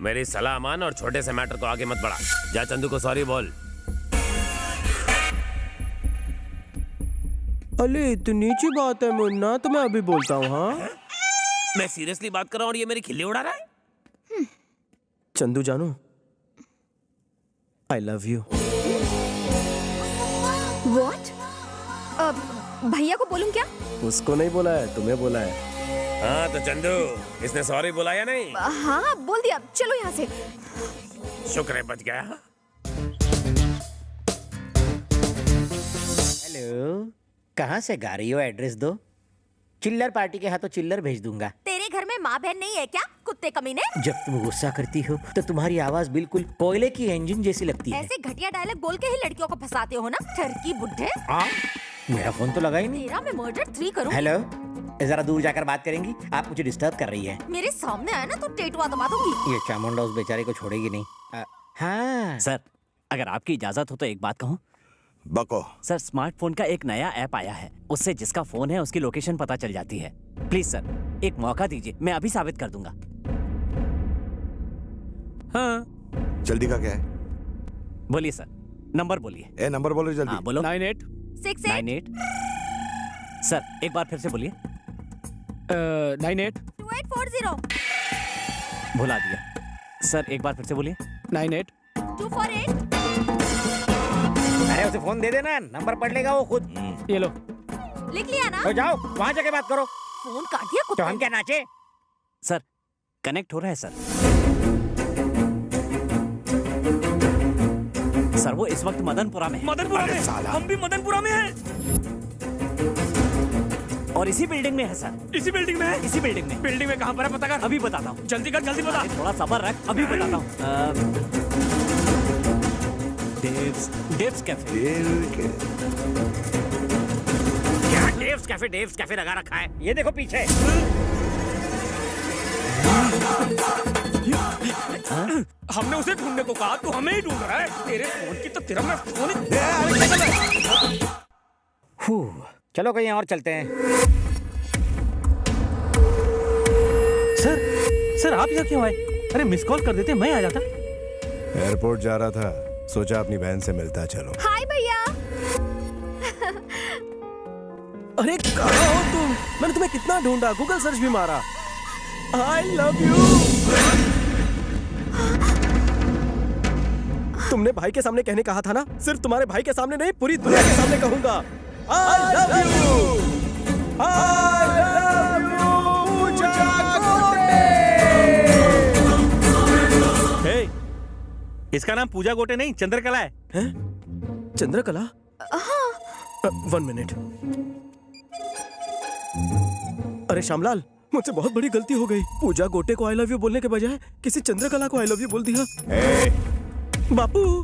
मेरी सलाह मान और छोटे से मैटर को आगे मत बढ़ा। जा चंदू को सॉरी बोल। अरे इतनी सी बात है मुन्ना, तो मैं अभी बोलता हूँ। हाँ मैं सीरियसली बात कर रहा हूँ और ये मेरी खिल्ली उड़ा रहा है। चंदू जानू, आई लव यू। What? भैया को बोलूं क्या? उसको नहीं बोला है, तुम्हें बोला है। हाँ तो चंदू, इसने सॉरी बोला या नहीं? हाँ बोल दिया, चलो यहाँ से। शुक्र है बच गया। हेलो, कहाँ से गा रही हो? एड्रेस दो। चिल्लर पार्टी के हाथों चिल्लर भेज दूंगा। तेरे घर में माँ बहन नहीं है क्या, कुत्ते कमीने? जब तुम गुस्सा करती हो तो तुम्हारी आवाज बिल्कुल कोयले की इंजन जैसी लगती है। ऐसे घटिया डायलॉग बोल के ही लड़कियों को फंसाते हो ना, ठरकी बुड्ढे। मेरा फोन तो लगा ही नहीं। तेरा मैं मर्डर 3 करूँ। हेलो, जरा दूर जाकर बात करेंगी? आप मुझे डिस्टर्ब कर रही है। मेरे सामने आया ना तो टेटुआ दबा दूंगी। ये चामुंडा उस बेचारे को छोड़ेगी नहीं। हाँ सर, अगर आपकी इजाजत हो तो एक बात कहूँ। बको। सर, स्मार्टफोन का एक नया ऐप आया है, उससे जिसका फोन है उसकी लोकेशन पता चल जाती है। प्लीज सर, एक मौका दीजिए, मैं अभी साबित कर दूंगा। हाँ जल्दी का क्या है? बोलिए सर, नंबर बोलिए। ए नंबर बोलो जल्दी। हाँ बोलो। 9868 सर एक बार फिर से बोलिए। 2840 भुला दिया। सर एक बार फिर से बोलिए। 248। अरे उसे फोन दे देना, नंबर पढ़ लेगा वो खुद। ये लो। लिख लिया ना? तो जाओ वहाँ जाके बात करो। फोन काट दिया तो कुत्ते हम क्या नाचे? सर कनेक्ट हो रहा है सर। सर वो इस वक्त मदनपुरा में है। मदनपुरा में? हम भी मदनपुरा में हैं। और इसी बिल्डिंग में है सर। इसी बिल्डिंग में है? इसी बिल्डिंग में। बिल्डिंग में कहाँ पर है पता कर। अभी बताता हूँ। जल्दी कर, जल्दी बता। थोड़ा सब्र रख, अभी बताता हूँ। डेव्स कैफे। क्या डेव्स कैफे लगा रखा है? ये देखो पीछे। हमने उसे ढूंढने को कहा, तो हमें ही ढूंढ रहा है। तेरे फोन की तो तेरा मैं फोन चलो कहीं और चलते हैं। सर आप यहाँ क्यों आए? अरे मिस कॉल कर देते, मैं आ जाता। एयरपोर्ट जा रहा था, सोचा अपनी बहन से मिलता चलो। हाय भैया। अरे कहाँ हो तुम? मैंने तुम्हें कितना ढूंढा, गूगल सर्च भी मारा। आई लव यू। तुमने भाई के सामने कहने कहा था ना? सिर्फ तुम्हारे भाई के सामने नहीं, पूरी दुनिया के सामने कहूंगा। I love you. I love you Pooja Gote. हे, इसका नाम पूजा गोटे नहीं, चंद्रकला है। चंद्रकला? 1 मिनट। अरे श्यामलाल, मुझसे बहुत बड़ी गलती हो गई। पूजा गोटे को आई लव यू बोलने के बजाय किसी चंद्रकला को आई लव यू बोल दिया। बापू।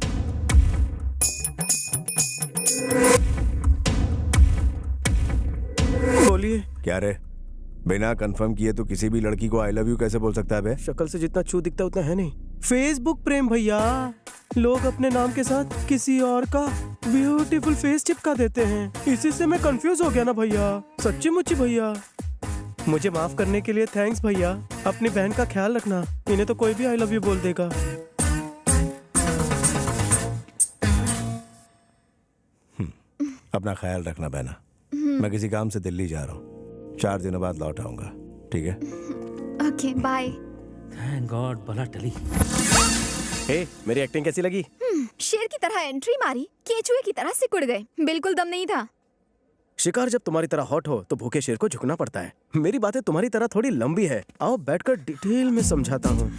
बोलिए। क्या रे, बिना कंफर्म किए तो किसी भी लड़की को आई लव यू कैसे बोल सकता है बे? शक्ल से जितना छू दिखता उतना है नहीं। फेसबुक प्रेम भैया, लोग अपने नाम के साथ किसी और का ब्यूटीफुल फेस चिपका देते हैं। इसी से मैं कंफ्यूज हो गया ना भैया। सच्ची मुच्ची भैया, मुझे माफ करने के लिए थैंक्स भैया। अपनी बहन का ख्याल रखना, इन्हें तो कोई भी आई लव यू बोल देगा। अपना ख्याल रखना बहना। मैं किसी काम से दिल्ली जा रहा हूँ, 4 दिनों बाद लौट आऊंगा, ठीक है? Okay bye. थैंक गॉड बला टली। हे, मेरी एक्टिंग कैसी लगी? शेर की तरह एंट्री मारी, केचुए की तरह सिकुड़ गए। बिल्कुल दम नहीं था। शिकार जब तुम्हारी तरह हॉट हो तो भूखे शेर को झुकना पड़ता है। मेरी बातें तुम्हारी तरह थोड़ी लंबी है, आओ बैठकर डिटेल में समझाता हूँ।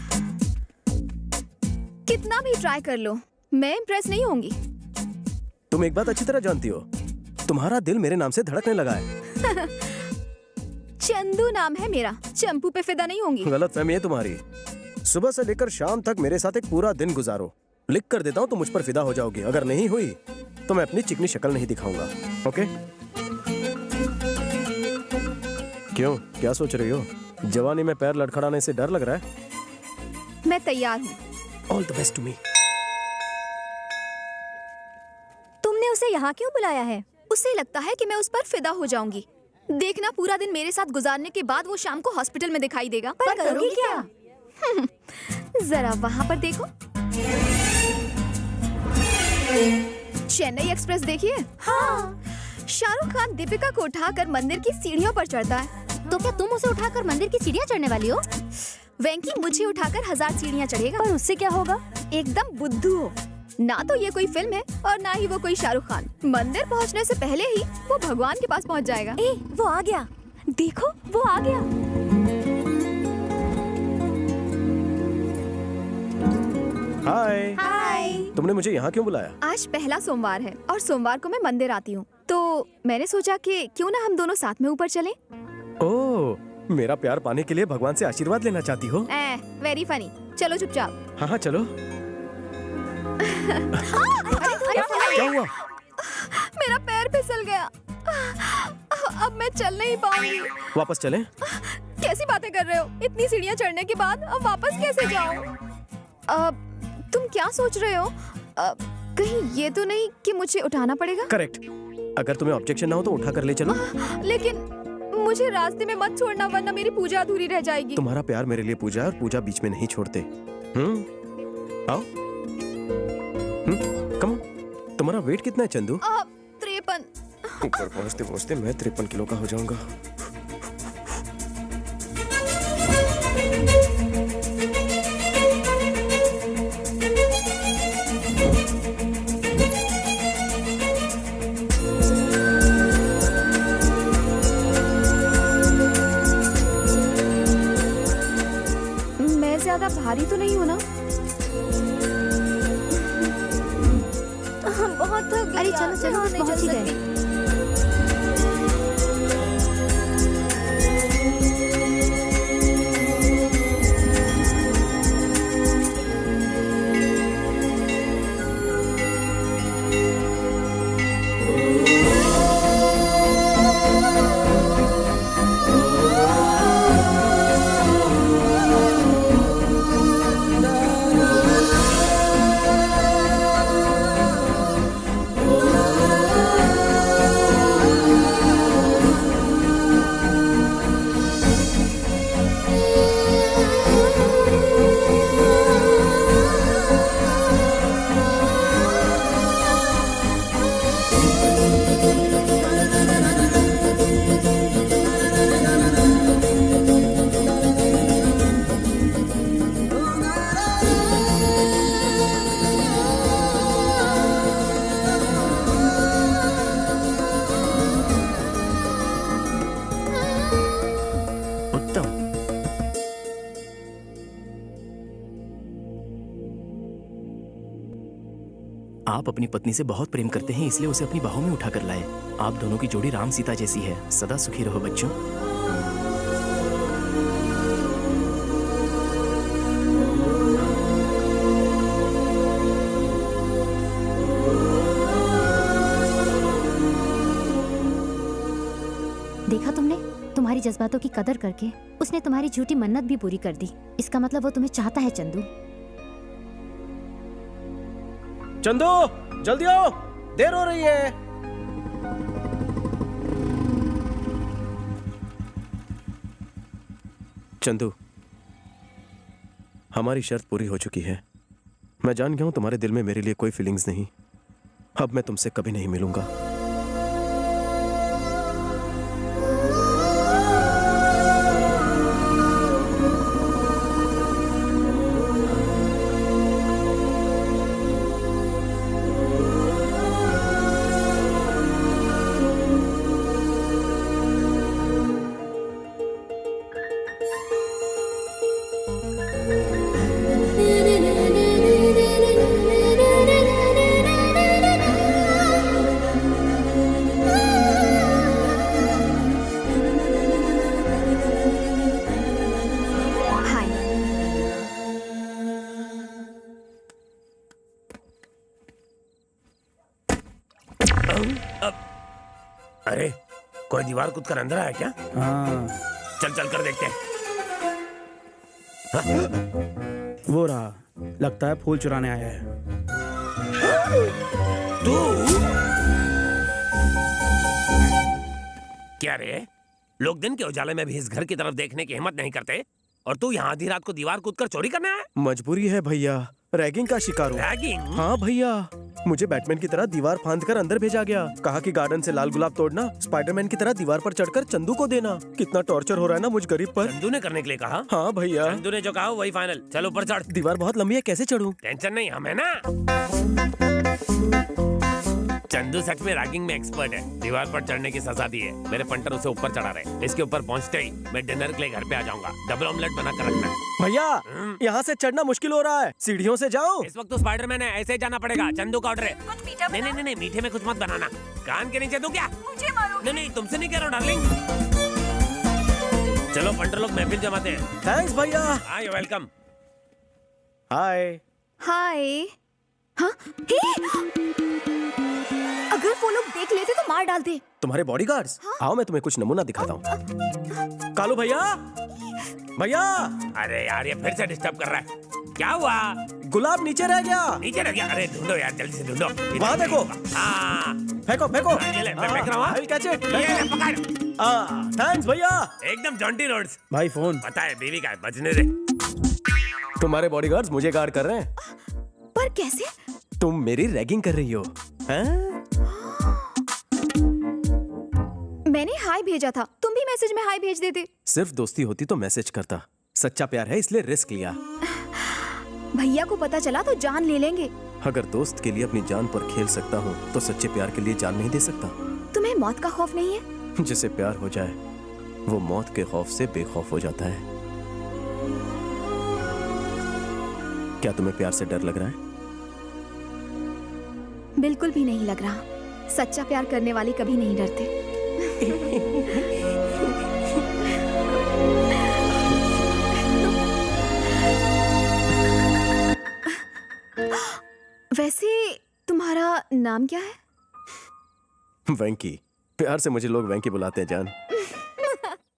कितना भी ट्राई कर लो, मैं इम्प्रेस नहीं होंगी। तुम एक बात अच्छी तरह जानती हो, तुम्हारा दिल मेरे नाम से धड़कने लगा है। चंदू नाम है मेरा, चंपू पे फिदा नहीं होंगी। गलत फहमी है तुम्हारी। सुबह से लेकर शाम तक मेरे साथ एक पूरा दिन गुजारो, लिख कर देता हूँ तो मुझ पर फिदा हो जाओगी। अगर नहीं हुई तो मैं अपनी चिकनी शक्ल नहीं दिखाऊंगा। ओके? क्यों, क्या सोच रही हो? जवानी में पैर लड़खड़ाने से डर लग रहा है? मैं तैयार हूँ। All the best to me. तुमने उसे यहाँ क्यों बुलाया है? उसे लगता है कि मैं उस पर फिदा हो जाऊंगी। देखना, पूरा दिन मेरे साथ गुजारने के बाद वो शाम को हॉस्पिटल में दिखाई देगा। पर करोगी क्या? जरा वहाँ पर देखो। चेन्नई एक्सप्रेस देखिए। हाँ। शाहरुख खान दीपिका को उठाकर मंदिर की सीढ़ियों पर चढ़ता है। तो क्या तुम उसे उठाकर मंदिर की सीढ़ियाँ चढ़ने वाली हो? वेंकी मुझे उठाकर 1000 सीढ़ियाँ चढ़ेगा। पर उससे क्या होगा? एकदम बुद्धू हो। ना तो ये कोई फिल्म है और ना ही वो कोई शाहरुख खान। मंदिर पहुंचने से पहले ही वो भगवान के पास पहुंच जाएगा। ए, वो आ गया। देखो, वो आ गया। हाय। हाय। तुमने मुझे यहाँ क्यों बुलाया? आज पहला सोमवार है और सोमवार को मैं मंदिर आती हूँ, तो मैंने सोचा कि क्यों ना हम दोनों साथ में ऊपर चलें। ओह, मेरा प्यार पाने के लिए भगवान से आशीर्वाद लेना चाहती हो? Very funny. चलो चुपचाप। हाँ हाँ चलो। अरे, क्या हुआ? मेरा पैर फिसल गया। अब मैं चल नहीं पाऊंगी। वापस चलें? कैसी बातें कर रहे हो? इतनी सीढ़ियाँ चढ़ने के बाद अब वापस कैसे जाऊं? तुम क्या सोच रहे हो? कहीं ये तो नहीं कि मुझे उठाना पड़ेगा? करेक्ट। अगर तुम्हें ऑब्जेक्शन ना हो तो उठा कर ले चलो। लेकिन मुझे रास्ते में मत छोड़ना, वरना मेरी पूजा अधूरी रह जाएगी। तुम्हारा प्यार मेरे लिए पूजा है और पूजा बीच में नहीं छोड़ते। आओ। Come on. तुम्हारा वेट कितना है चंदू? 53। ऊपर पहुंचते पहुंचते मैं 53 किलो का हो जाऊंगा। मैं ज्यादा भारी तो नहीं हूँ ना? बहुत थक गई। अरे चलो चलो, नहीं पहुंच ही चल गए। सकती। आप अपनी पत्नी से बहुत प्रेम करते हैं, इसलिए उसे अपनी बाहों में उठा कर लाए। आप दोनों की जोड़ी राम सीता जैसी है। सदा सुखी रहो बच्चों। देखा तुमने? तुम्हारी जज्बातों की कदर करके उसने तुम्हारी झूठी मन्नत भी पूरी कर दी। इसका मतलब वो तुम्हें चाहता है चंदू। चंदू जल्दी आओ, देर हो रही है। चंदू, हमारी शर्त पूरी हो चुकी है। मैं जान गया हूं तुम्हारे दिल में मेरे लिए कोई फीलिंग्स नहीं। अब मैं तुमसे कभी नहीं मिलूंगा। अरे कोई दीवार कूद कर अंदर आया क्या? हाँ, चल चल कर देखते हैं। वो रहा। लगता है फूल चुराने आया है। तू क्या रे? लोग दिन के उजाले में भी इस घर की तरफ देखने की हिम्मत नहीं करते और तू यहाँ आधी रात को दीवार कूदकर चोरी करना है? मजबूरी है भैया, रैगिंग का शिकार हूँ। रैगिंग? हाँ भैया, मुझे बैटमैन की तरह दीवार फांद कर अंदर भेजा गया। कहा कि गार्डन से लाल गुलाब तोड़ना, स्पाइडरमैन की तरह दीवार पर चढ़कर चंदू को देना। कितना टॉर्चर हो रहा है ना मुझ गरीब पर। चंदू ने करने के लिए कहा? हाँ भैया। चंदू ने जो कहा वही फाइनल। चलो ऊपर चढ़। दीवार बहुत लंबी है, कैसे चढ़ूं? टेंशन नहीं, हमें ना। चंदू सच में रैगिंग में एक्सपर्ट है। दीवार पर चढ़ने की सजा दी है। मेरे पंटर उसे ऊपर चढ़ा रहे। इसके ऊपर पहुंचते ही मैं डिनर के लिए घर पे आ जाऊंगा। डबल ऑमलेट बना कर रखना। भैया यहाँ से चढ़ना मुश्किल हो रहा है, सीढ़ियों से जाओ। इस वक्त तो स्पाइडरमैन है, ऐसे ही जाना पड़ेगा। चंदू का ऑर्डर है। नहीं, मीठे में कुछ मत बनाना। कान के नीचे दूं क्या? मुझे मारो। नहीं, तुमसे नहीं कह रहा हूँ डार्लिंग। चलो पंटर लोग महफिल जमाते हैं। थैंक्स भैया। हाँ, यू वेलकम। हाय। हाय। हाँ? अगर वो लोग देख लेते तो मार डालते। तुम्हारे बॉडीगार्ड्स? आओ मैं तुम्हें कुछ नमूना दिखाता हूँ। कालू भैया, भैया। अरे यार, ये फिर से डिस्टर्ब कर रहा है। क्या हुआ? गुलाब नीचे रह गया। नीचे रह गया? अरे ढूंढो यार, जल्दी से ढूंढो। वहाँ देखो। हाँ, फेंको फेंको। ये ले, मैं फेंक रहा हूँ। I'll catch it. ये ले, पकड़। थैंक्स भैया। एकदम जॉन्टी रोड्स। भाई फोन। पता है बीवी का है, बचने दे। तुम्हारे बॉडीगार्ड्स मुझे गार्ड कर रहे हैं। पर कैसे? तुम मेरी रैगिंग कर रही हो, हैं? मैंने हाय भेजा था, तुम भी मैसेज में हाय भेज देते। सिर्फ दोस्ती होती तो मैसेज करता। सच्चा प्यार है इसलिए रिस्क लिया। भैया को पता चला तो जान ले लेंगे। अगर दोस्त के लिए अपनी जान पर खेल सकता हूँ तो सच्चे प्यार के लिए जान नहीं दे सकता। तुम्हें मौत का खौफ नहीं है? जिसे प्यार हो जाए वो मौत के खौफ से बेखौफ हो जाता है। क्या तुम्हें प्यार से डर लग रहा है? बिल्कुल भी नहीं लग रहा। सच्चा प्यार करने वाले कभी नहीं डरते। वैसे तुम्हारा नाम क्या है? वेंकी। प्यार से मुझे लोग वेंकी बुलाते हैं जान।